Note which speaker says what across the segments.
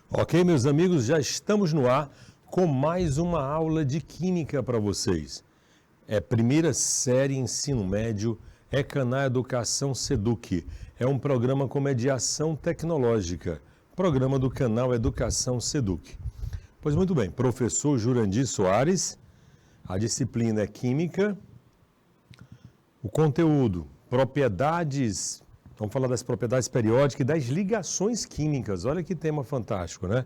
Speaker 1: Ok, meus amigos, já estamos no ar com mais uma aula de Química para vocês. É primeira série ensino médio, é Canal Educação Seduc. É um programa com mediação tecnológica, programa do canal Educação Seduc. Pois muito bem, professor Jurandir Soares, a disciplina é Química, o conteúdo, propriedades. Vamos falar das propriedades periódicas e das ligações químicas. Olha que tema fantástico, né?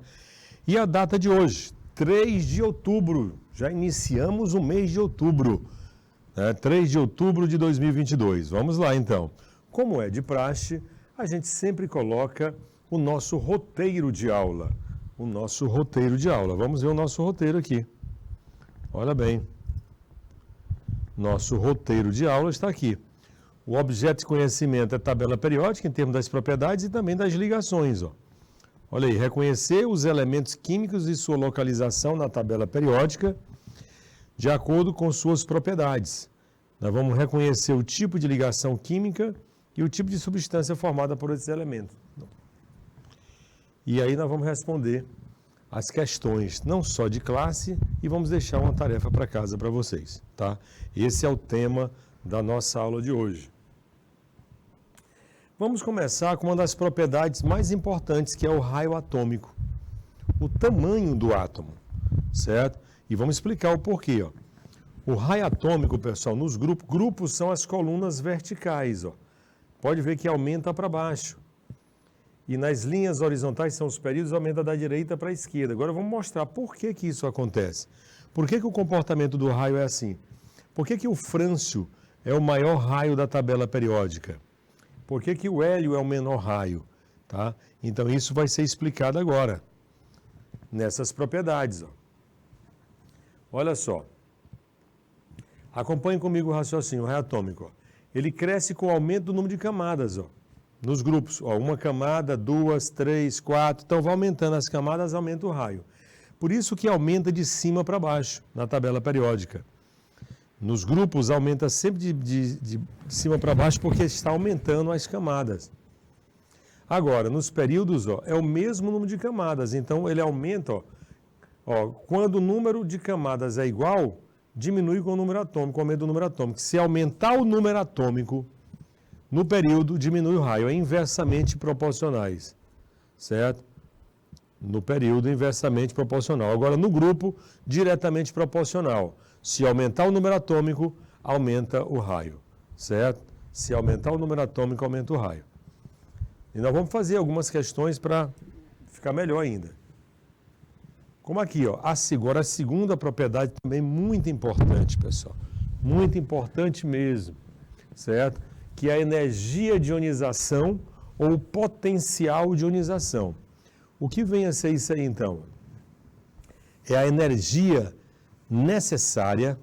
Speaker 1: E a data de hoje, 3 de outubro. Já iniciamos o mês de outubro, né? 3 de outubro de 2022. Vamos lá, então. Como é de praxe, a gente sempre coloca o nosso roteiro de aula. O nosso roteiro de aula. Vamos ver o nosso roteiro aqui. Olha bem. Nosso roteiro de aula está aqui. O objeto de conhecimento é tabela periódica em termos das propriedades e também das ligações. Ó. Olha aí, reconhecer os elementos químicos e sua localização na tabela periódica de acordo com suas propriedades. Nós vamos reconhecer o tipo de ligação química e o tipo de substância formada por esses elementos. E aí nós vamos responder as questões não só de classe e vamos deixar uma tarefa para casa para vocês, tá? Esse é o tema da nossa aula de hoje. Vamos começar com uma das propriedades mais importantes, que é o raio atômico. O tamanho do átomo, certo? E vamos explicar o porquê, ó. O raio atômico, pessoal, nos grupos são as colunas verticais, ó. Pode ver que aumenta para baixo. E nas linhas horizontais são os períodos, aumenta da direita para a esquerda. Agora vamos mostrar por que que isso acontece. Por que que o comportamento do raio é assim? Por que que o frâncio é o maior raio da tabela periódica? Por que que o hélio é o menor raio? Tá? Então isso vai ser explicado agora, nessas propriedades. Ó. Olha só. Acompanhe comigo o raciocínio, o raio atômico. Ó. Ele cresce com o aumento do número de camadas, ó, nos grupos. Ó, uma camada, 2, 3, 4. Então vai aumentando as camadas, aumenta o raio. Por isso que aumenta de cima para baixo, na tabela periódica. Nos grupos aumenta sempre de cima para baixo porque está aumentando as camadas. Agora, nos períodos, ó, é o mesmo número de camadas, então ele aumenta, quando o número de camadas é igual, diminui com o número atômico, com o aumento do número atômico. Se aumentar o número atômico no período, diminui o raio, é inversamente proporcionais, certo? No período, inversamente proporcional. Agora, no grupo, diretamente proporcional. Se aumentar o número atômico, aumenta o raio, certo? Se aumentar o número atômico, aumenta o raio. E nós vamos fazer algumas questões para ficar melhor ainda. Como aqui, ó, agora a segunda propriedade também muito importante, pessoal. Muito importante mesmo, certo? Que é a energia de ionização ou potencial de ionização. O que vem a ser isso aí, então? É a energia necessária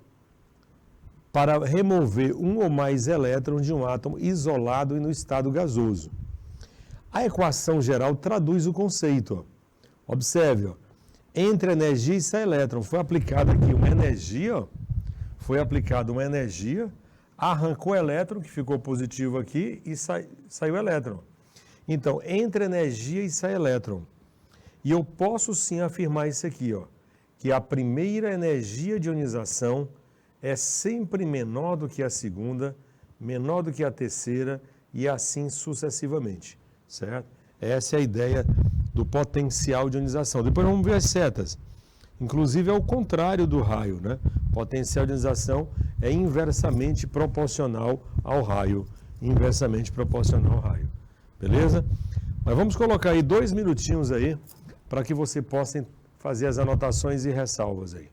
Speaker 1: para remover um ou mais elétrons de um átomo isolado e no estado gasoso. A equação geral traduz o conceito. Ó. Observe, ó. Entre energia e sai elétron, foi aplicada aqui uma energia, arrancou o elétron, que ficou positivo aqui, e saiu o elétron. Então, entre energia e sai elétron. E eu posso sim afirmar isso aqui, ó, que a primeira energia de ionização é sempre menor do que a segunda, menor do que a terceira e assim sucessivamente, certo? Essa é a ideia do potencial de ionização. Depois vamos ver as setas. Inclusive é o contrário do raio, né? Potencial de ionização é inversamente proporcional ao raio. Inversamente proporcional ao raio. Beleza? Mas vamos colocar aí 2 minutinhos aí para que você possa fazer as anotações e ressalvas aí.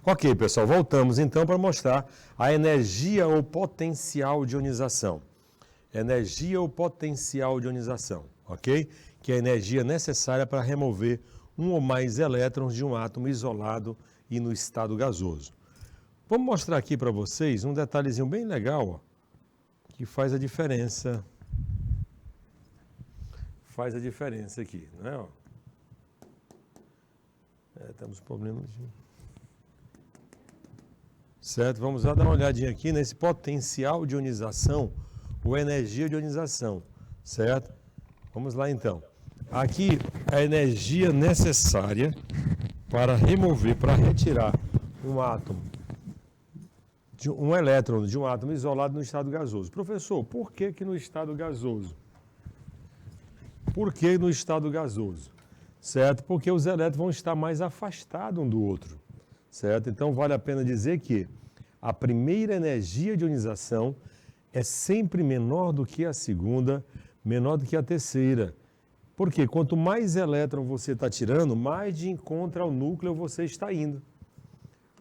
Speaker 1: Ok, pessoal, voltamos então para mostrar a energia ou potencial de ionização. Energia ou potencial de ionização, ok? Que é a energia necessária para remover um ou mais elétrons de um átomo isolado e no estado gasoso. Vamos mostrar aqui para vocês um detalhezinho bem legal, ó, que faz a diferença. Faz a diferença aqui, não é? Ó. Temos problemas de... Certo? Vamos lá dar uma olhadinha aqui nesse potencial de ionização ou energia de ionização, certo? Vamos lá então. Aqui a energia necessária para remover, para retirar um átomo, um elétron de um átomo isolado no estado gasoso. Professor, por que no estado gasoso? Por que no estado gasoso? Certo? Porque os elétrons vão estar mais afastados um do outro. Certo? Então vale a pena dizer que a primeira energia de ionização é sempre menor do que a segunda, menor do que a terceira. Porque quanto mais elétron você está tirando, mais de encontro ao núcleo você está indo.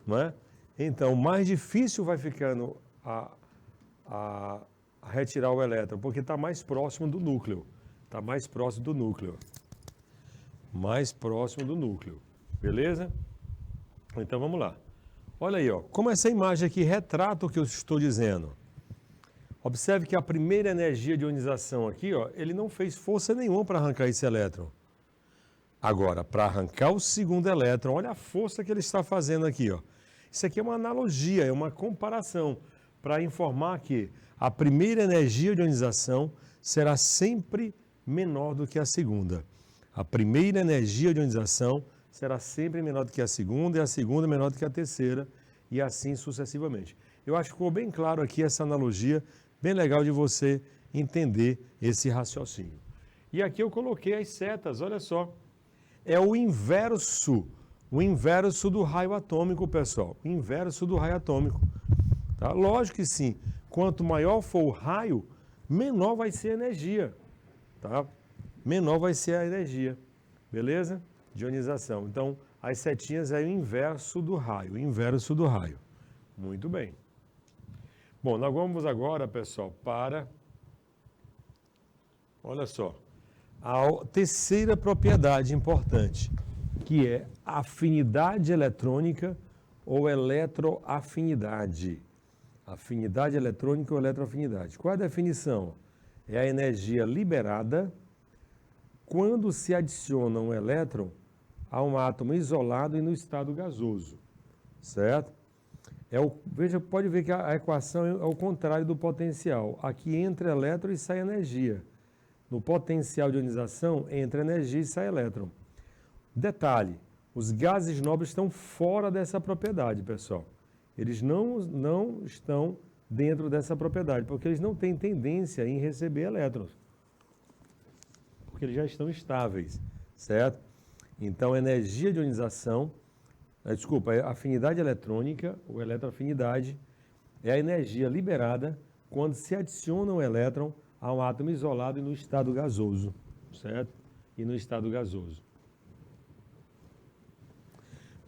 Speaker 1: Não é? Então, mais difícil vai ficando a retirar o elétron, porque está mais próximo do núcleo. Está mais próximo do núcleo. Mais próximo do núcleo. Beleza? Então, vamos lá. Olha aí, ó, como essa imagem aqui retrata o que eu estou dizendo. Observe que a primeira energia de ionização aqui, ó, ele não fez força nenhuma para arrancar esse elétron. Agora, para arrancar o segundo elétron, olha a força que ele está fazendo aqui, ó. Isso aqui é uma analogia, é uma comparação para informar que a primeira energia de ionização será sempre menor do que a segunda. A primeira energia de ionização será sempre menor do que a segunda e a segunda menor do que a terceira e assim sucessivamente. Eu acho que ficou bem claro aqui essa analogia, bem legal de você entender esse raciocínio. E aqui eu coloquei as setas, olha só. É o inverso do raio atômico, pessoal. O inverso do raio atômico. Tá? Lógico que sim. Quanto maior for o raio, menor vai ser a energia. Tá? Menor vai ser a energia. Beleza? De ionização. Então, as setinhas é o inverso do raio. O inverso do raio. Muito bem. Bom, nós vamos agora, pessoal, para... Olha só. A terceira propriedade importante, que é afinidade eletrônica ou eletroafinidade. Afinidade eletrônica ou eletroafinidade. Qual é a definição? É a energia liberada quando se adiciona um elétron a um átomo isolado e no estado gasoso. Certo? Veja, pode ver que a equação é o contrário do potencial. Aqui entra elétron e sai energia. No potencial de ionização, entra energia e sai elétron. Detalhe, os gases nobres estão fora dessa propriedade, pessoal. Eles não estão dentro dessa propriedade, porque eles não têm tendência em receber elétrons. Porque eles já estão estáveis, certo? Então, energia de ionização, a afinidade eletrônica, ou eletroafinidade, é a energia liberada quando se adiciona um elétron a um átomo isolado e no estado gasoso, certo? E no estado gasoso.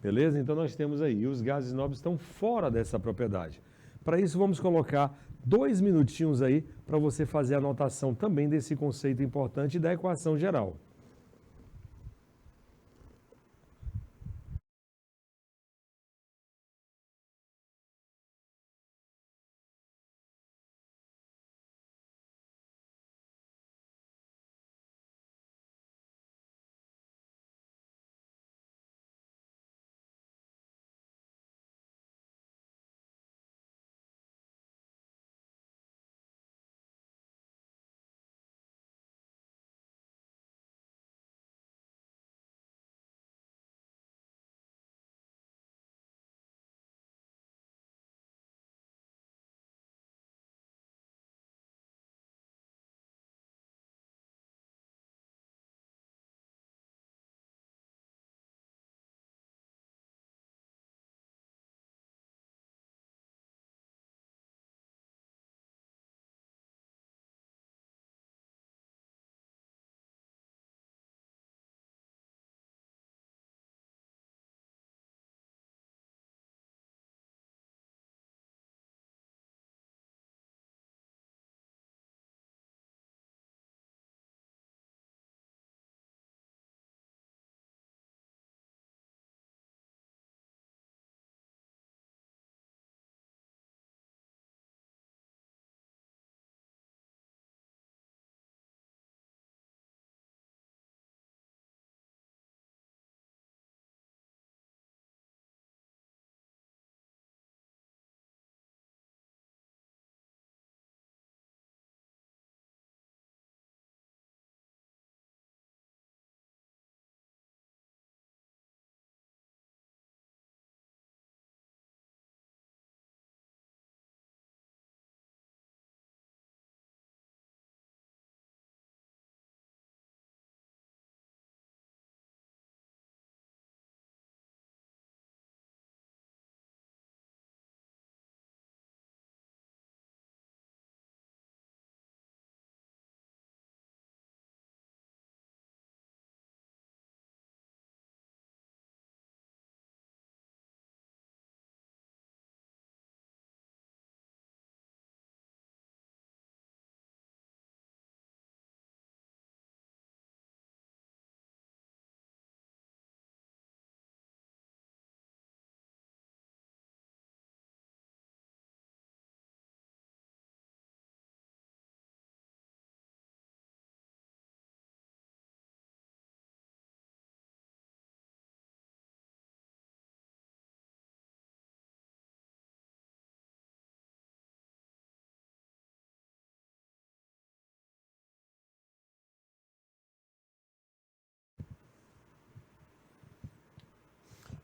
Speaker 1: Beleza? Então nós temos aí, os gases nobres estão fora dessa propriedade. Para isso vamos colocar 2 minutinhos aí para você fazer a anotação também desse conceito importante da equação geral.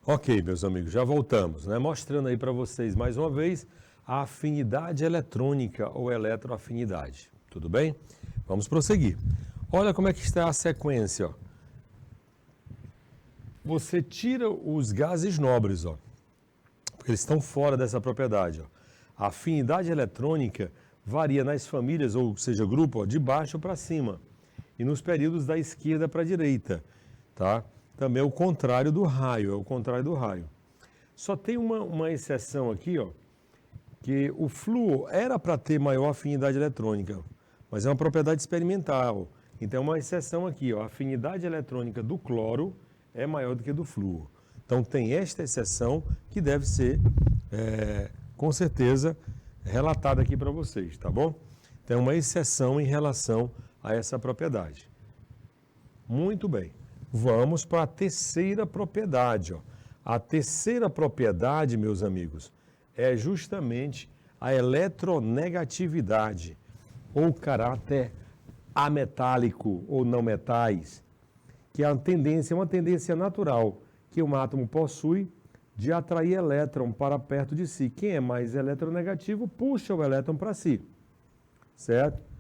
Speaker 1: Ok, meus amigos, já voltamos, né? Mostrando aí para vocês mais uma vez a afinidade eletrônica ou eletroafinidade. Tudo bem? Vamos prosseguir. Olha como é que está a sequência, ó. Você tira os gases nobres, ó, porque eles estão fora dessa propriedade, ó. A afinidade eletrônica varia nas famílias, ou seja, grupo, ó, de baixo para cima, e nos períodos da esquerda para a direita, tá? Também é o contrário do raio, é o contrário do raio. Só tem uma exceção aqui, ó, que o flúor era para ter maior afinidade eletrônica, mas é uma propriedade experimental. Então, é uma exceção aqui, ó, a afinidade eletrônica do cloro é maior do que do flúor. Então, tem esta exceção que deve ser, com certeza, relatada aqui para vocês, tá bom? Então, uma exceção em relação a essa propriedade. Muito bem. Vamos para a terceira propriedade, ó. A terceira propriedade, meus amigos, é justamente a eletronegatividade, ou caráter ametálico ou não metais, que é uma tendência natural que um átomo possui de atrair elétron para perto de si. Quem é mais eletronegativo puxa o elétron para si, certo?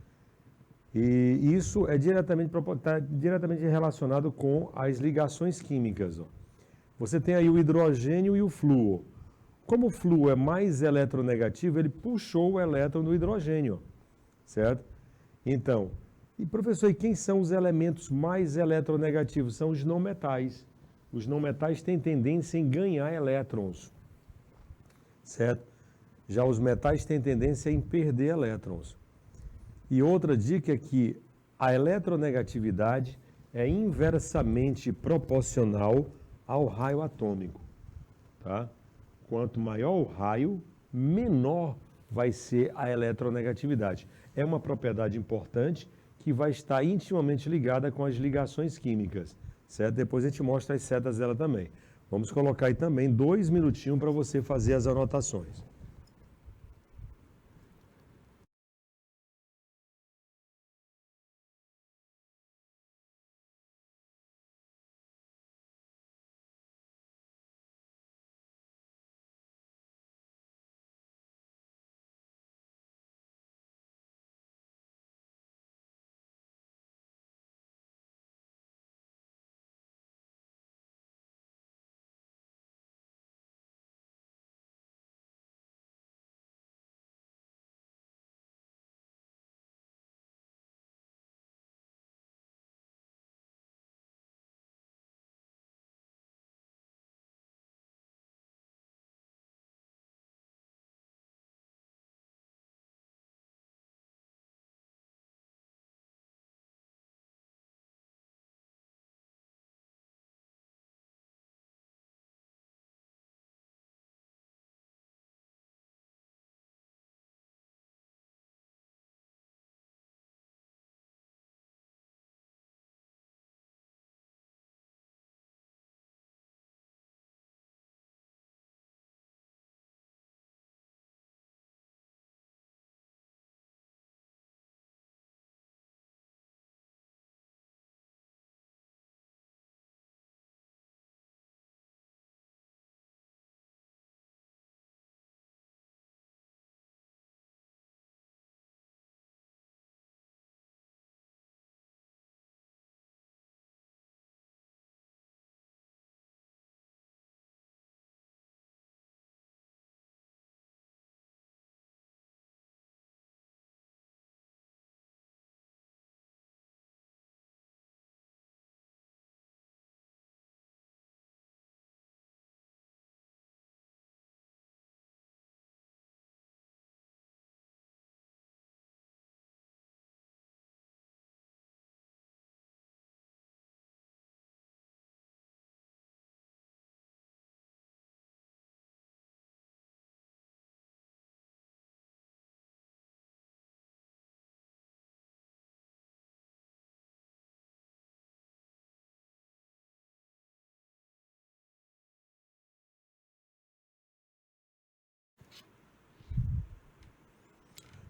Speaker 1: E isso está diretamente relacionado com as ligações químicas, ó. Você tem aí o hidrogênio e o flúor. Como o flúor é mais eletronegativo, ele puxou o elétron do hidrogênio, certo? Então, e professor, e quem são os elementos mais eletronegativos? São os não metais. Os não metais têm tendência em ganhar elétrons, certo? Já os metais têm tendência em perder elétrons. E outra dica é que a eletronegatividade é inversamente proporcional ao raio atômico, tá? Quanto maior o raio, menor vai ser a eletronegatividade. É uma propriedade importante que vai estar intimamente ligada com as ligações químicas, certo? Depois a gente mostra as setas dela também. Vamos colocar aí também 2 minutinhos para você fazer as anotações.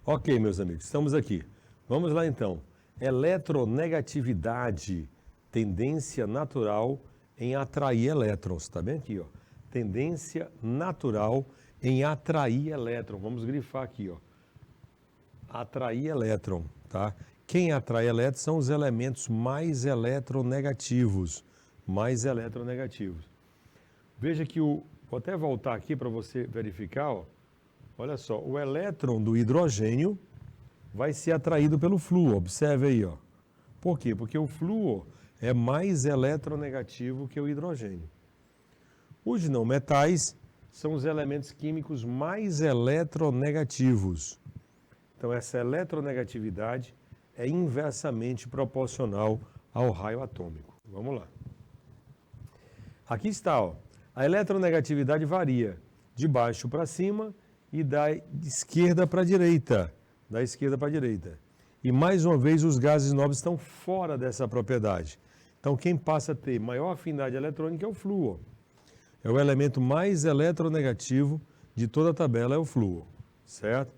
Speaker 1: Ok, meus amigos, estamos aqui. Vamos lá então. Eletronegatividade, tendência natural em atrair elétrons. Está bem aqui, ó. tendência natural em atrair elétron. Vamos grifar aqui, ó. Atrair elétron, tá? Quem atrai elétron são os elementos mais eletronegativos. Mais eletronegativos. Veja que vou até voltar aqui para você verificar, ó. Olha só, o elétron do hidrogênio vai ser atraído pelo flúor. Observe aí, ó. Por quê? Porque o flúor é mais eletronegativo que o hidrogênio. Os não metais são os elementos químicos mais eletronegativos. Então, essa eletronegatividade é inversamente proporcional ao raio atômico. Vamos lá. Aqui está, ó. A eletronegatividade varia de baixo para cima e da esquerda para a direita. Da esquerda para a direita. E, mais uma vez, os gases nobres estão fora dessa propriedade. Então, quem passa a ter maior afinidade eletrônica é o flúor. É o elemento mais eletronegativo de toda a tabela, é o flúor. Certo?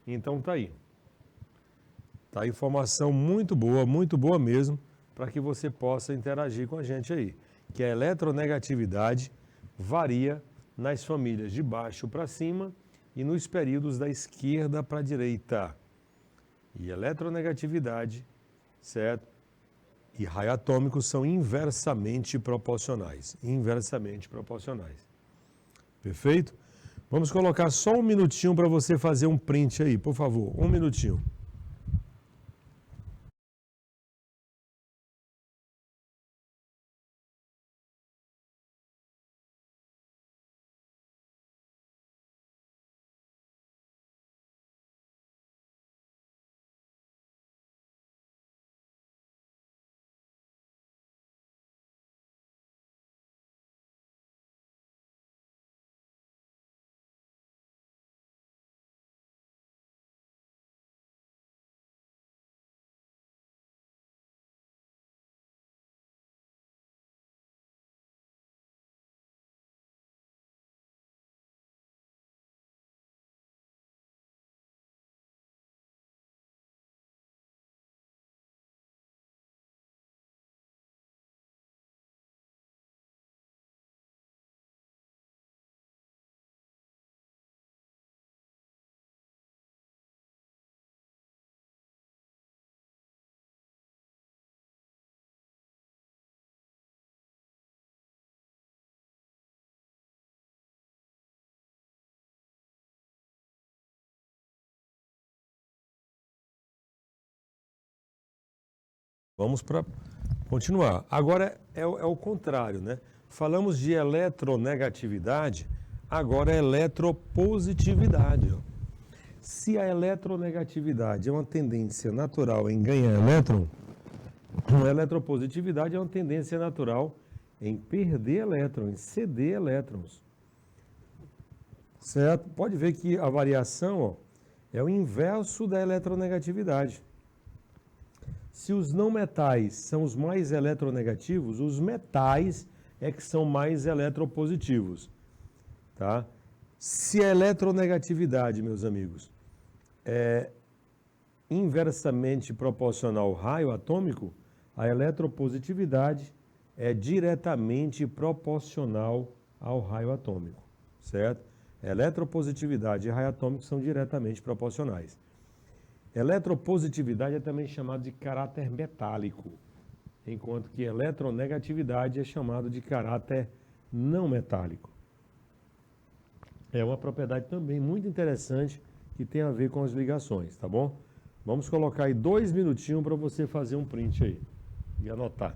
Speaker 1: Então, tá aí. Tá, informação muito boa mesmo, para que você possa interagir com a gente aí. Que a eletronegatividade varia nas famílias de baixo para cima e nos períodos da esquerda para a direita. E eletronegatividade, certo? E raio atômico são inversamente proporcionais. Inversamente proporcionais. Perfeito? Vamos colocar só um minutinho para você fazer um print aí, por favor. Um minutinho. Vamos para continuar. Agora é o contrário, né? Falamos de eletronegatividade, agora é eletropositividade. Ó. Se a eletronegatividade é uma tendência natural em ganhar elétron, a eletropositividade é uma tendência natural em perder elétrons, em ceder elétrons. Certo? Pode ver que a variação, ó, é o inverso da eletronegatividade. Se os não metais são os mais eletronegativos, os metais é que são mais eletropositivos. Tá? Se a eletronegatividade, meus amigos, é inversamente proporcional ao raio atômico, a eletropositividade é diretamente proporcional ao raio atômico. Certo? Eletropositividade e raio atômico são diretamente proporcionais. Eletropositividade é também chamado de caráter metálico, enquanto que eletronegatividade é chamado de caráter não metálico. É uma propriedade também muito interessante que tem a ver com as ligações, tá bom? Vamos colocar aí 2 minutinhos para você fazer um print aí e anotar.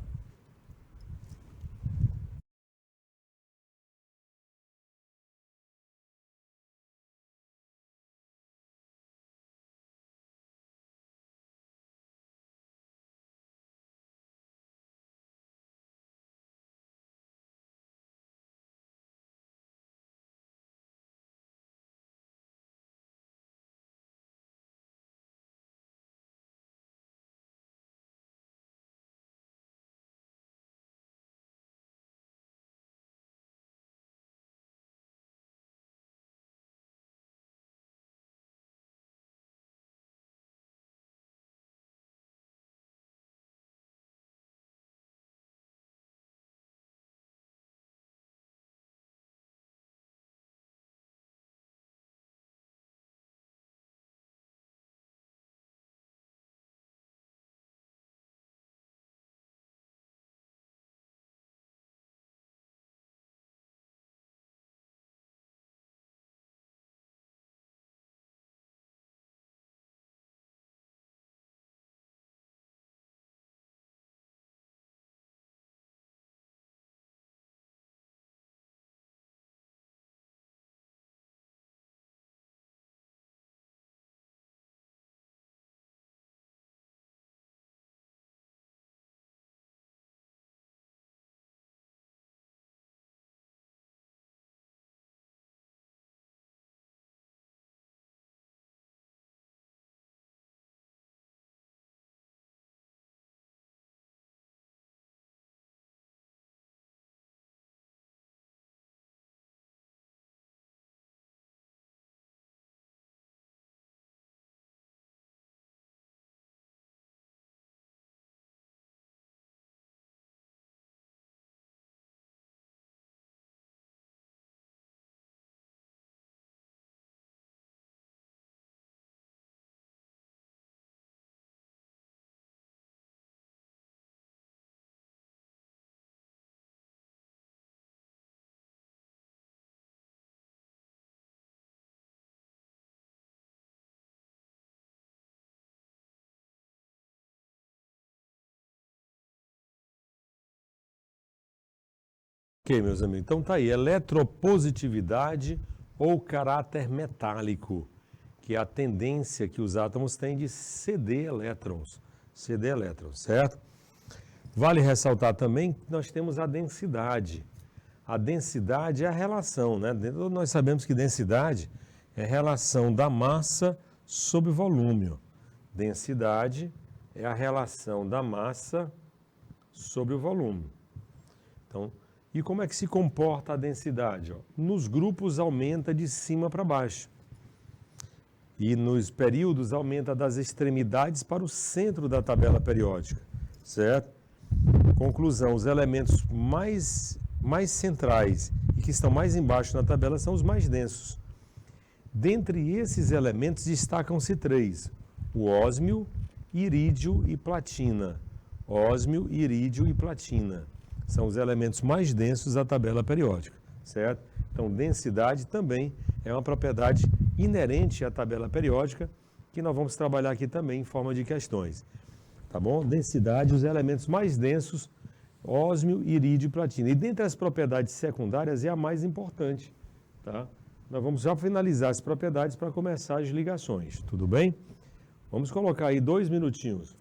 Speaker 1: Ok, meus amigos. Então tá aí, eletropositividade ou caráter metálico, que é a tendência que os átomos têm de ceder elétrons, certo? Vale ressaltar também que nós temos a densidade. A densidade é a relação, né? Nós sabemos que densidade é a relação da massa sobre volume. Densidade é a relação da massa sobre o volume. Então, e como é que se comporta a densidade? Nos grupos aumenta de cima para baixo. E nos períodos aumenta das extremidades para o centro da tabela periódica, certo? Conclusão, os elementos mais centrais e que estão mais embaixo na tabela são os mais densos. Dentre esses elementos destacam-se 3, o ósmio, irídio e platina. Ósmio, irídio e platina são os elementos mais densos da tabela periódica, certo? Então, densidade também é uma propriedade inerente à tabela periódica que nós vamos trabalhar aqui também em forma de questões, tá bom? Densidade, os elementos mais densos, ósmio, irídio e platina. E dentre as propriedades secundárias é a mais importante, tá? Nós vamos já finalizar as propriedades para começar as ligações, tudo bem? Vamos colocar aí 2 minutinhos.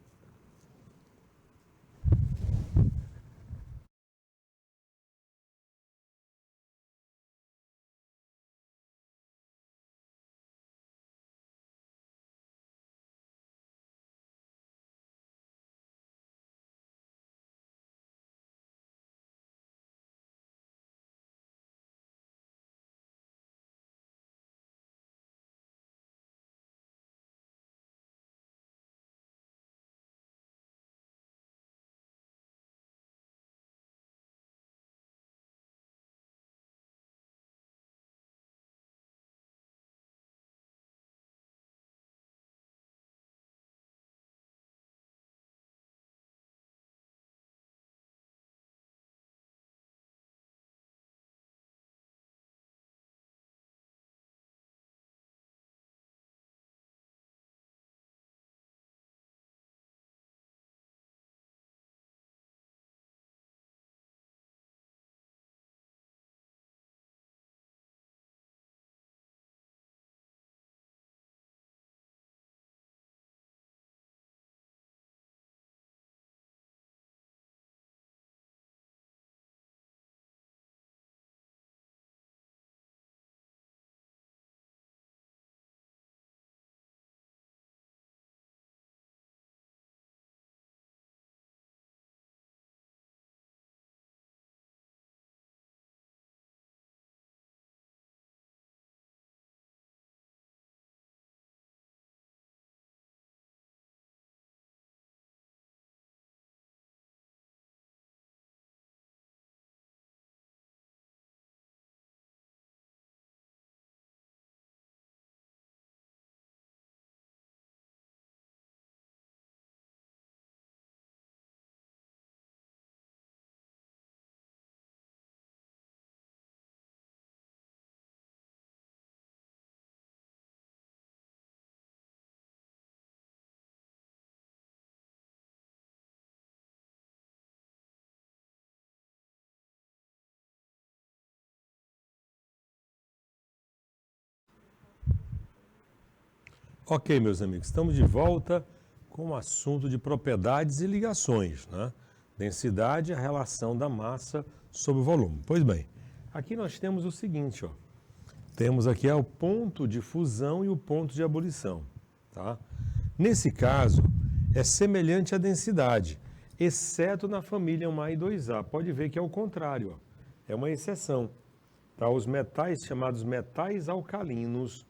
Speaker 1: Ok, meus amigos, estamos de volta com o assunto de propriedades e ligações, né? Densidade é a relação da massa sobre o volume. Pois bem, aqui nós temos o seguinte, ó. Temos aqui o ponto de fusão e o ponto de ebulição, tá? Nesse caso, é semelhante à densidade, exceto na família 1A e 2A. Pode ver que é o contrário, ó. É uma exceção, tá? Os metais chamados metais alcalinos,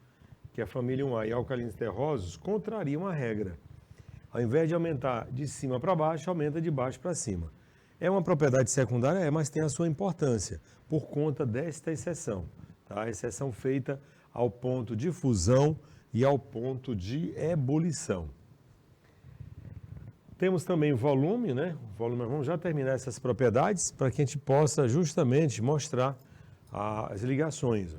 Speaker 1: que é a família 1A e alcalinos terrosos, contrariam a regra. Ao invés de aumentar de cima para baixo, aumenta de baixo para cima. É uma propriedade secundária? É, mas tem a sua importância, por conta desta exceção. Tá? A exceção feita ao ponto de fusão e ao ponto de ebulição. Temos também o volume, né? O volume, vamos já terminar essas propriedades para que a gente possa justamente mostrar as ligações.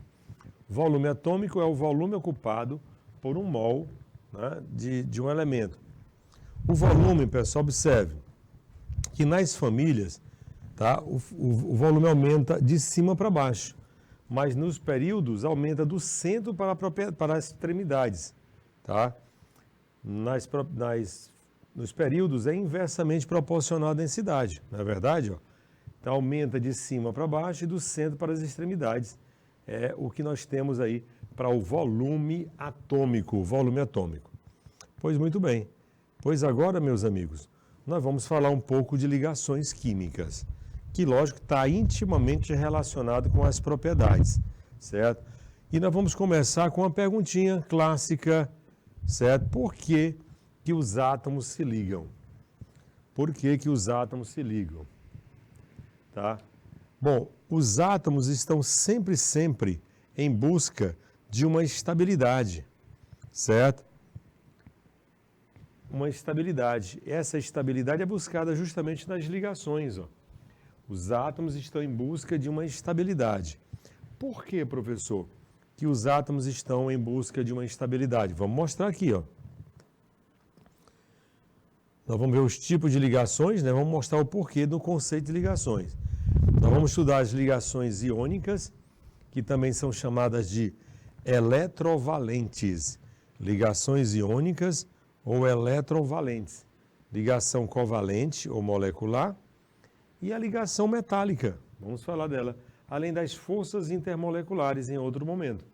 Speaker 1: Volume atômico é o volume ocupado por um mol, né, de um elemento. O volume, pessoal, observe que nas famílias tá? O volume aumenta de cima para baixo, mas nos períodos aumenta do centro para as extremidades, tá? Nos períodos é inversamente proporcional à densidade, não é verdade? Ó? Então aumenta de cima para baixo e do centro para as extremidades. É o que nós temos aí para o volume atômico, Pois muito bem. Pois agora, meus amigos, nós vamos falar um pouco de ligações químicas, que, lógico, está intimamente relacionado com as propriedades, certo? E nós vamos começar com uma perguntinha clássica, certo? Por que que os átomos se ligam? Por que que os átomos se ligam? Tá? Bom, os átomos estão sempre em busca de uma estabilidade, certo? Uma estabilidade. Essa estabilidade é buscada justamente nas ligações, ó. Os átomos estão em busca de uma estabilidade. Por que, professor, que os átomos estão em busca de uma estabilidade? Vamos mostrar aqui, ó. Nós vamos ver os tipos de ligações, né? Vamos mostrar o porquê do conceito de ligações. Nós vamos estudar as ligações iônicas, que também são chamadas de eletrovalentes. Ligações iônicas ou eletrovalentes. Ligação covalente ou molecular e a ligação metálica. Vamos falar dela, além das forças intermoleculares em outro momento.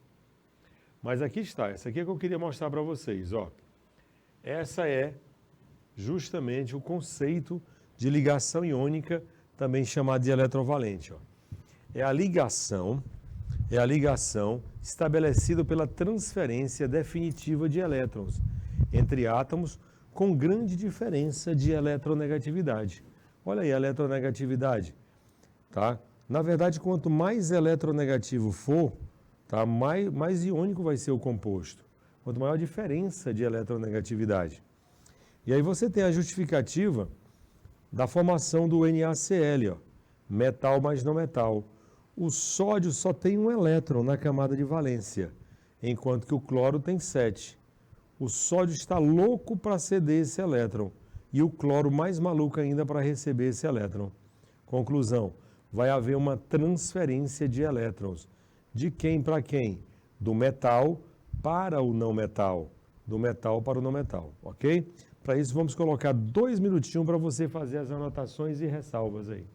Speaker 1: Mas aqui está, essa aqui é que eu queria mostrar para vocês, ó. Essa é justamente o conceito de ligação iônica, também chamada de eletrovalente, ó. É a ligação estabelecida pela transferência definitiva de elétrons entre átomos com grande diferença de eletronegatividade. Olha aí a eletronegatividade, tá? Na verdade, quanto mais eletronegativo for, tá, mais iônico vai ser o composto. Quanto maior a diferença de eletronegatividade. E aí você tem a justificativa da formação do NaCl, ó, metal mais não metal. O sódio só tem um elétron na camada de valência, enquanto que o cloro tem 7. O sódio está louco para ceder esse elétron e o cloro mais maluco ainda para receber esse elétron. Conclusão, vai haver uma transferência de elétrons. De quem para quem? Do metal para o não metal. Do metal para o não metal, ok? Para isso vamos colocar 2 minutinhos para você fazer as anotações e ressalvas aí.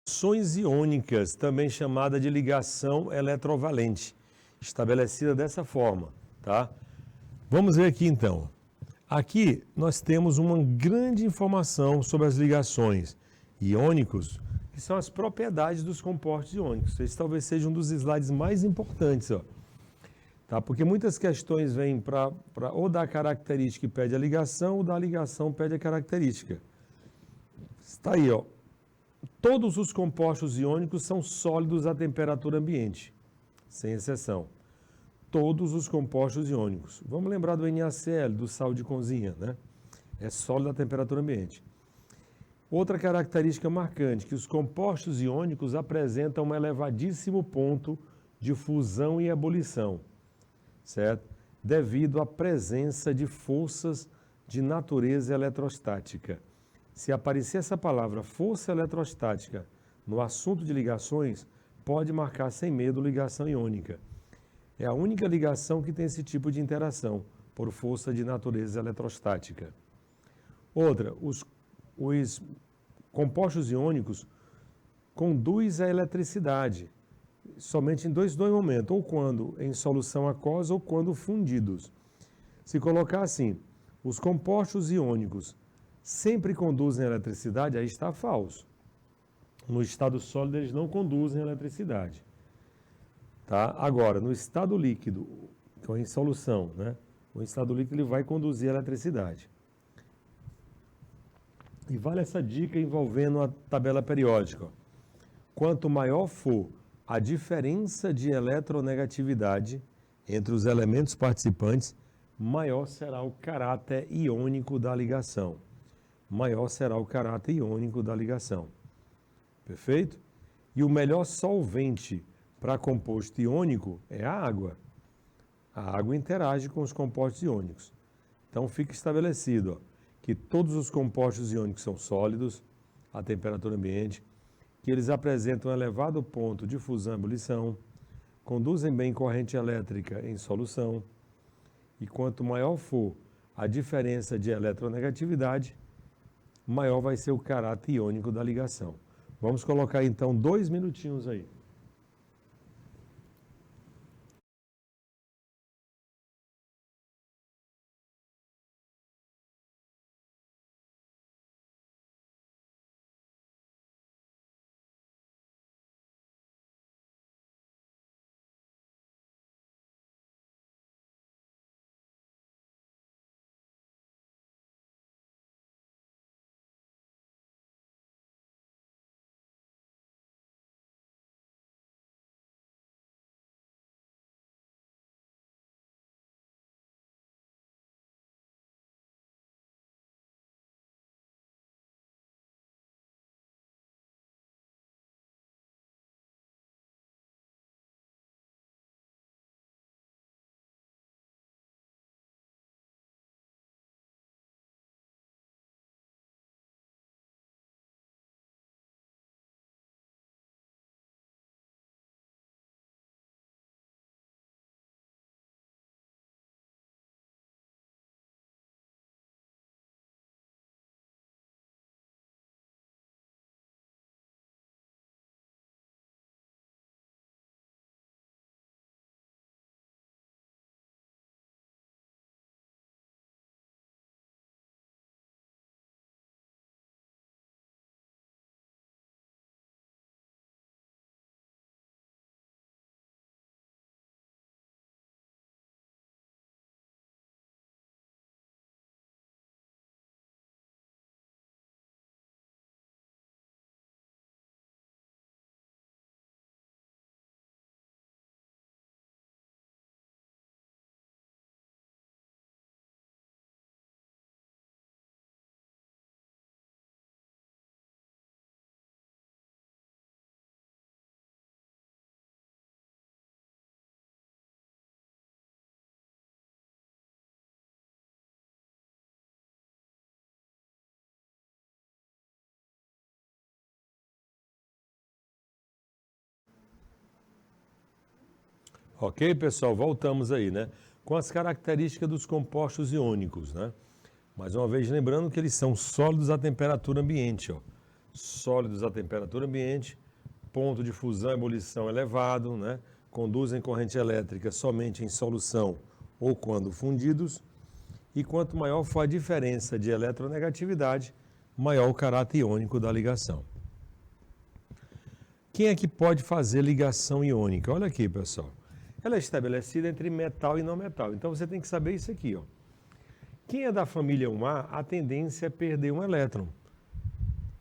Speaker 1: Ligações iônicas, também chamada de ligação eletrovalente, estabelecida dessa forma, tá? Vamos ver aqui então. Aqui nós temos uma grande informação sobre as ligações iônicos, que são as propriedades dos compostos iônicos. Esse talvez seja um dos slides mais importantes, ó. Tá? Porque muitas questões vêm para ou da característica que pede a ligação, ou da ligação pede a característica. Está aí, ó. Todos os compostos iônicos são sólidos à temperatura ambiente, sem exceção. Todos os compostos iônicos. Vamos lembrar do NaCl, do sal de cozinha, né? É sólido à temperatura ambiente. Outra característica marcante, que os compostos iônicos apresentam um elevadíssimo ponto de fusão e ebulição, certo? Devido à presença de forças de natureza eletrostática. Se aparecer essa palavra força eletrostática no assunto de ligações, pode marcar sem medo ligação iônica. É a única ligação que tem esse tipo de interação, por força de natureza eletrostática. Outra, os compostos iônicos conduzem a eletricidade, somente em dois momentos, ou quando em solução aquosa ou quando fundidos. Se colocar assim, os compostos iônicos sempre conduzem a eletricidade, aí está falso. No estado sólido eles não conduzem a eletricidade. Tá? Agora, no estado líquido, ou em solução, né? O estado líquido ele vai conduzir a eletricidade. E vale essa dica envolvendo a tabela periódica. Quanto maior for a diferença de eletronegatividade entre os elementos participantes, maior será o caráter iônico da ligação. Maior será o caráter iônico da ligação. Perfeito? E o melhor solvente para composto iônico é a água. A água interage com os compostos iônicos. Então fica estabelecido que todos os compostos iônicos são sólidos a temperatura ambiente, que eles apresentam um elevado ponto de fusão e ebulição, conduzem bem corrente elétrica em solução, e quanto maior for a diferença de eletronegatividade, maior vai ser o caráter iônico da ligação. Vamos colocar então 2 minutinhos aí. Ok, pessoal? Voltamos aí, né? Com as características dos compostos iônicos, né? Mais uma vez, lembrando que eles são sólidos à temperatura ambiente, ó. Sólidos à temperatura ambiente, ponto de fusão e ebulição elevado, né? Conduzem corrente elétrica somente em solução ou quando fundidos. E quanto maior for a diferença de eletronegatividade, maior o caráter iônico da ligação. Quem é que pode fazer ligação iônica? Olha aqui, pessoal. Ela é estabelecida entre metal e não metal. Então você tem que saber isso aqui, ó. Quem é da família 1A, a tendência é perder um elétron.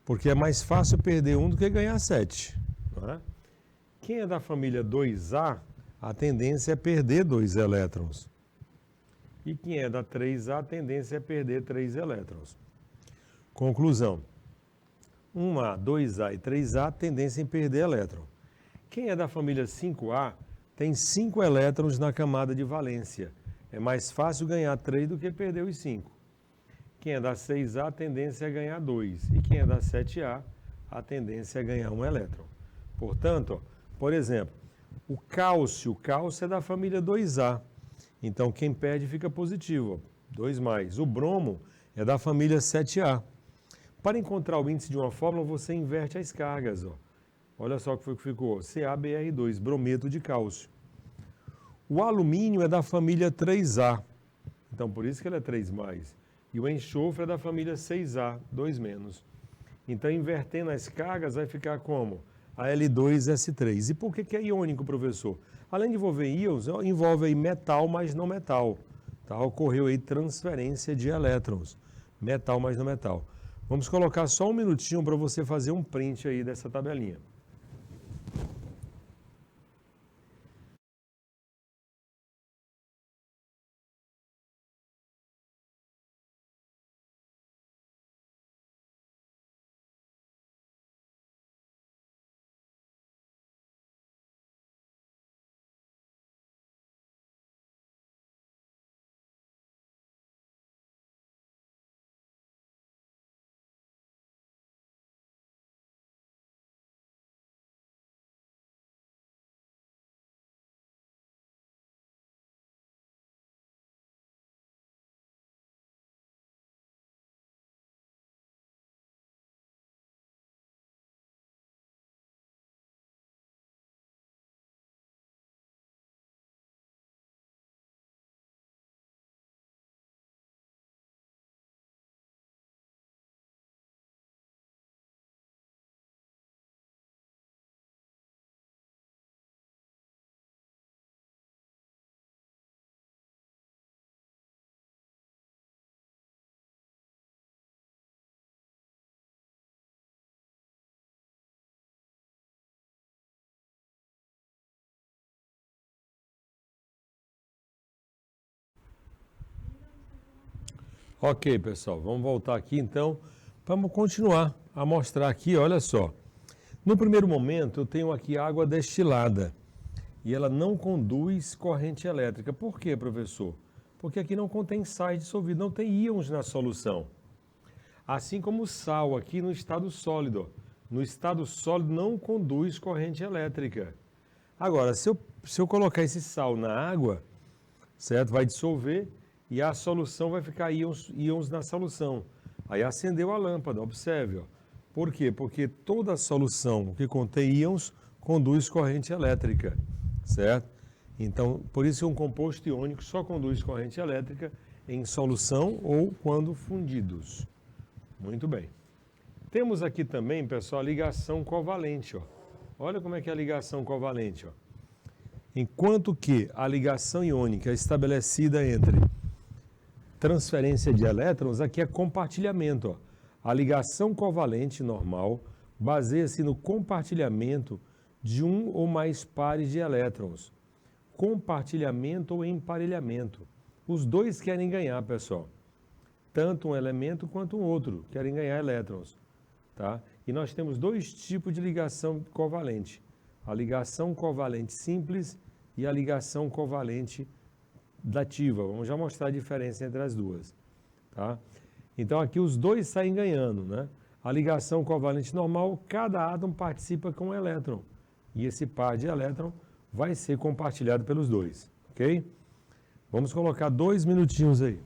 Speaker 1: Porque é mais fácil perder um do que ganhar 7. Não é? Quem é da família 2A, a tendência é perder 2 elétrons. E quem é da 3A, a tendência é perder 3 elétrons. Conclusão. 1A, 2A e 3A, tendência em perder elétron. Quem é da família 5A, tem 5 elétrons na camada de valência. É mais fácil ganhar 3 do que perder os 5. quem é da 6A, a tendência é ganhar 2. E quem é da 7A, a tendência é ganhar 1 elétron. Portanto, ó, por exemplo, o cálcio é da família 2A. Então, quem perde fica positivo, ó, 2 mais. O bromo é da família 7A. Para encontrar o índice de uma fórmula, você inverte as cargas. Ó. Olha só o que foi que ficou. CaBr2, brometo de cálcio. O alumínio é da família 3A. Então, por isso que ele é 3 mais. E o enxofre é da família 6A, 2 menos. Então, invertendo as cargas, vai ficar como? Al2S3. E por que é iônico, professor? Além de envolver íons, envolve aí metal mais não metal. Tá? Ocorreu aí transferência de elétrons. Metal mais não metal. Vamos colocar só um minutinho para você fazer um print aí dessa tabelinha. Ok, pessoal, vamos voltar aqui então. Vamos continuar a mostrar aqui, olha só. No primeiro momento, eu tenho aqui água destilada e ela não conduz corrente elétrica. Por quê, professor? Porque aqui não contém sais dissolvidos, não tem íons na solução. Assim como o sal aqui no estado sólido. No estado sólido não conduz corrente elétrica. Agora, se eu colocar esse sal na água, certo? Vai dissolver e a solução vai ficar íons na solução. Aí acendeu a lâmpada, observe. Ó. Por quê? Porque toda solução que contém íons conduz corrente elétrica, certo? Então, por isso um composto iônico só conduz corrente elétrica em solução ou quando fundidos. Muito bem. Temos aqui também, pessoal, a ligação covalente. Ó. Olha como é que é a ligação covalente. Ó. Enquanto que a ligação iônica é estabelecida entre transferência de elétrons, aqui é compartilhamento. Ó. A ligação covalente normal baseia-se no compartilhamento de um ou mais pares de elétrons. Compartilhamento ou emparelhamento. Os dois querem ganhar, pessoal. Tanto um elemento quanto um outro querem ganhar elétrons. Tá? E nós temos dois tipos de ligação covalente. A ligação covalente simples e a ligação covalente dativa. Vamos já mostrar a diferença entre as duas. Tá? Então aqui os dois saem ganhando. Né? A ligação covalente normal, cada átomo participa com um elétron. E esse par de elétron vai ser compartilhado pelos dois. Ok? Vamos colocar 2 minutinhos aí.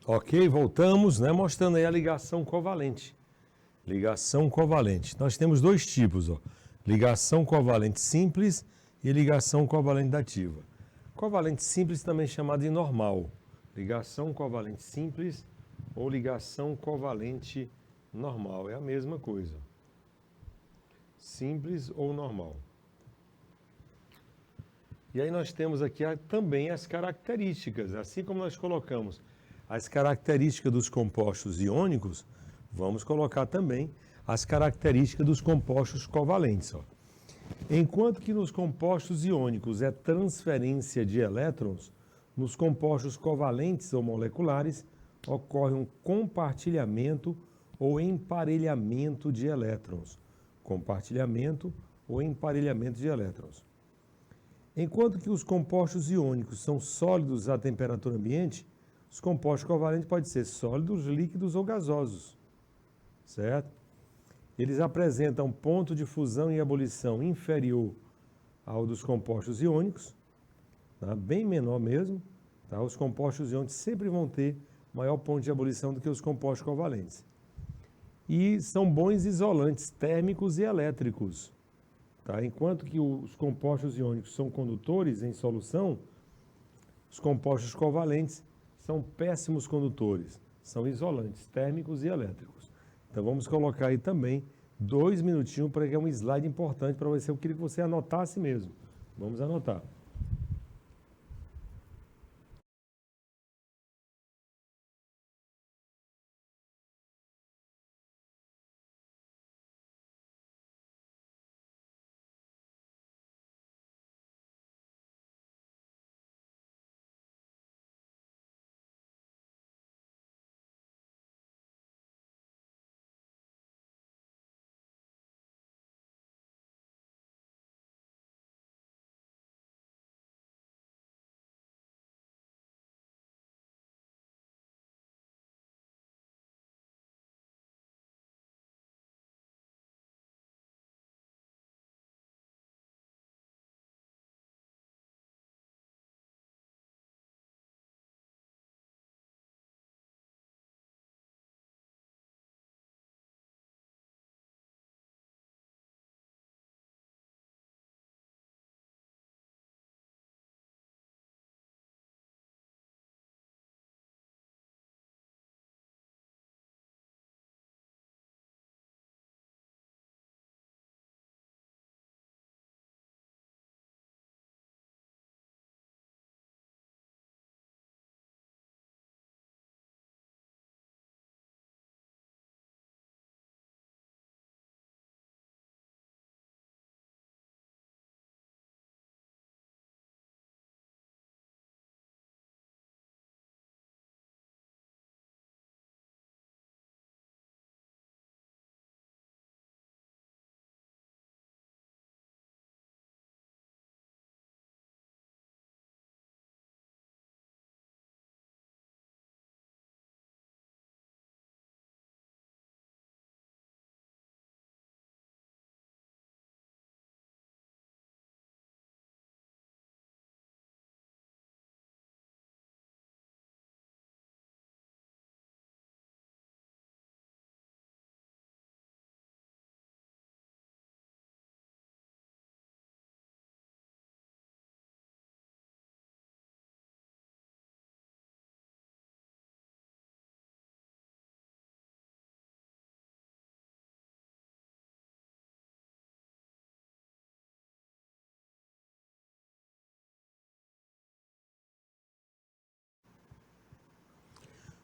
Speaker 1: Ok, voltamos, né, mostrando aí a ligação covalente. Ligação covalente. Nós temos dois tipos, ó. Ligação covalente simples e ligação covalente dativa. Covalente simples também chamado de normal. Ligação covalente simples ou ligação covalente normal. É a mesma coisa. Simples ou normal. E aí nós temos aqui também as características. Assim como nós colocamos as características dos compostos iônicos, vamos colocar também as características dos compostos covalentes. Ó. Enquanto que nos compostos iônicos é transferência de elétrons, nos compostos covalentes ou moleculares ocorre um compartilhamento ou emparelhamento de elétrons. Compartilhamento ou emparelhamento de elétrons. Enquanto que os compostos iônicos são sólidos à temperatura ambiente, os compostos covalentes podem ser sólidos, líquidos ou gasosos, certo? Eles apresentam ponto de fusão e ebulição inferior ao dos compostos iônicos, tá? Bem menor mesmo. Tá? Os compostos iônicos sempre vão ter maior ponto de ebulição do que os compostos covalentes. E são bons isolantes térmicos e elétricos. Tá? Enquanto que os compostos iônicos são condutores em solução, os compostos covalentes são péssimos condutores, são isolantes térmicos e elétricos. Então vamos colocar aí também 2 minutinhos para que é um slide importante para você. Eu queria que você anotasse mesmo. Vamos anotar.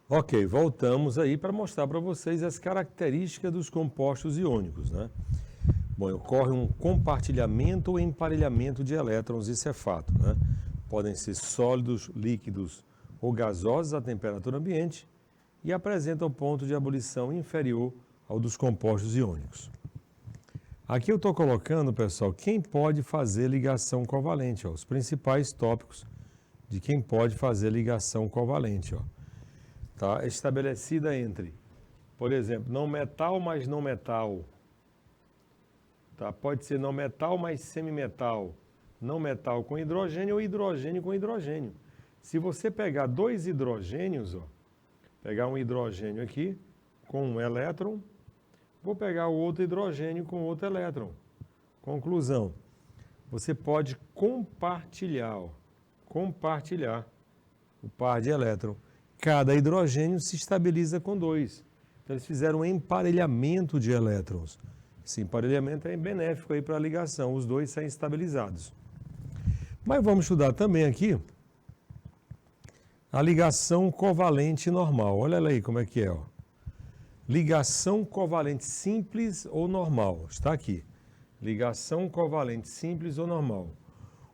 Speaker 1: Ok, voltamos aí para mostrar para vocês as características dos compostos iônicos, né? Bom, ocorre um compartilhamento ou emparelhamento de elétrons, isso é fato, né? Podem ser sólidos, líquidos ou gasosos à temperatura ambiente e apresentam ponto de ebulição inferior ao dos compostos iônicos. Aqui eu estou colocando, pessoal, quem pode fazer ligação covalente, ó, os principais tópicos de quem pode fazer ligação covalente, ó. Tá estabelecida entre, por exemplo, não metal mais não metal. Tá? Pode ser não metal mais semimetal. Não metal com hidrogênio ou hidrogênio com hidrogênio. Se você pegar dois hidrogênios, ó, Pegar um hidrogênio aqui com um elétron, vou pegar o outro hidrogênio com outro elétron. Conclusão, você pode compartilhar o par de elétron. Cada hidrogênio se estabiliza com 2. Então, eles fizeram um emparelhamento de elétrons. Esse emparelhamento é benéfico aí para a ligação, os dois saem estabilizados. Mas vamos estudar também aqui a ligação covalente normal. Olha aí como é que é. Ó. Ligação covalente simples ou normal. Está aqui. Ligação covalente simples ou normal.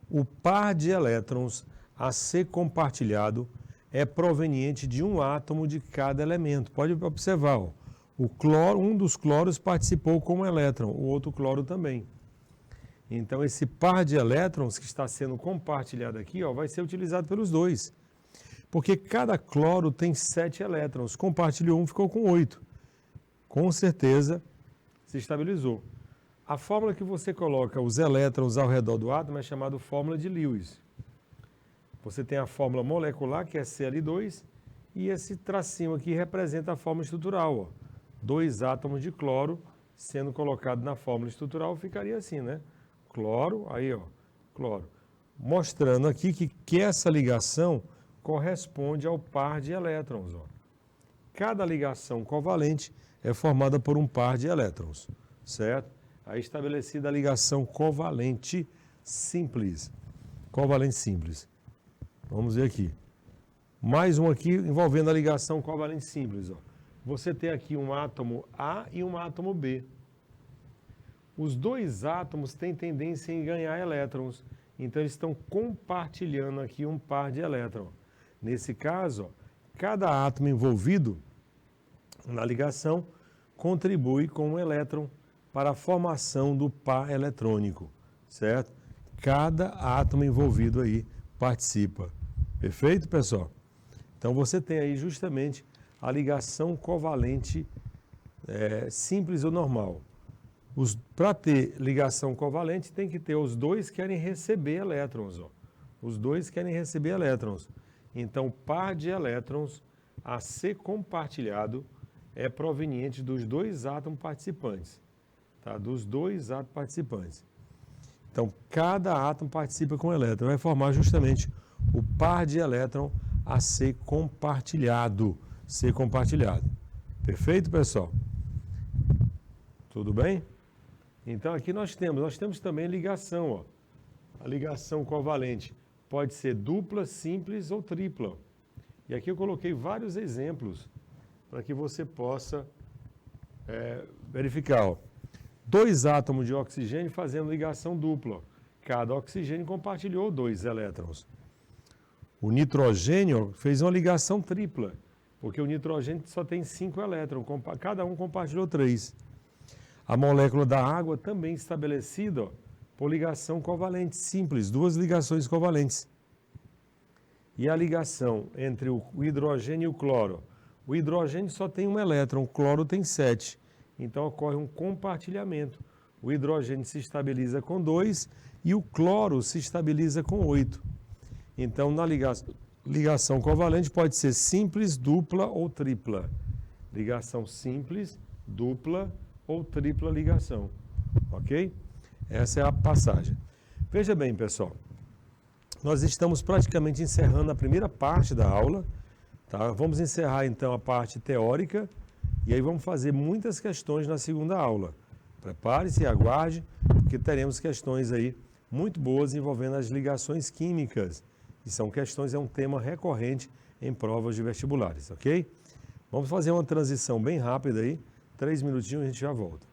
Speaker 1: O par de elétrons a ser compartilhado é proveniente de um átomo de cada elemento. Pode observar, ó. O cloro, um dos cloros participou com um elétron, o outro cloro também. Então, esse par de elétrons que está sendo compartilhado aqui, ó, vai ser utilizado pelos dois. Porque cada cloro tem 7 elétrons. Compartilhou um, ficou com 8. Com certeza, se estabilizou. A fórmula que você coloca os elétrons ao redor do átomo é chamada fórmula de Lewis. Você tem a fórmula molecular, que é Cl2, e esse tracinho aqui representa a fórmula estrutural. Ó. 2 átomos de cloro sendo colocados na fórmula estrutural, ficaria assim, né? Cloro, aí ó, cloro. Mostrando aqui que essa ligação corresponde ao par de elétrons. Ó. Cada ligação covalente é formada por um par de elétrons, certo? Aí estabelecida a ligação covalente simples. Covalente simples. Vamos ver aqui. Mais um aqui envolvendo a ligação covalente simples. Ó. Você tem aqui um átomo A e um átomo B. Os dois átomos têm tendência em ganhar elétrons, então eles estão compartilhando aqui um par de elétrons. Nesse caso, ó, cada átomo envolvido na ligação contribui com um elétron para a formação do par eletrônico, certo? Cada átomo envolvido aí participa. Perfeito, pessoal? Então você tem aí justamente a ligação covalente simples ou normal. Para ter ligação covalente, tem que ter os dois querem receber elétrons. Ó. Os dois querem receber elétrons. Então, o par de elétrons a ser compartilhado é proveniente dos dois átomos participantes. Tá? Dos dois átomos participantes. Então, cada átomo participa com um elétron. Vai formar justamente o par de elétron a ser compartilhado. Perfeito, pessoal? Tudo bem? Então, aqui nós temos também ligação. Ó. A ligação covalente pode ser dupla, simples ou tripla. E aqui eu coloquei vários exemplos para que você possa verificar. Ó. 2 átomos de oxigênio fazendo ligação dupla. Cada oxigênio compartilhou 2 elétrons. O nitrogênio fez uma ligação tripla, porque o nitrogênio só tem 5 elétrons, cada um compartilhou 3. A molécula da água também estabelecida por ligação covalente simples, 2 ligações covalentes. E a ligação entre o hidrogênio e o cloro. O hidrogênio só tem 1 elétron, o cloro tem 7. Então ocorre um compartilhamento. O hidrogênio se estabiliza com 2 e o cloro se estabiliza com 8. Então na ligação covalente pode ser simples, dupla ou tripla. Ligação simples, dupla ou tripla ligação. Ok? Essa é a passagem. Veja bem, pessoal. Nós estamos praticamente encerrando a primeira parte da aula. Tá? Vamos encerrar então a parte teórica e aí vamos fazer muitas questões na segunda aula. Prepare-se e aguarde, porque teremos questões aí muito boas envolvendo as ligações químicas. E são questões, é um tema recorrente em provas de vestibulares, ok? Vamos fazer uma transição bem rápida aí, 3 minutinhos e a gente já volta.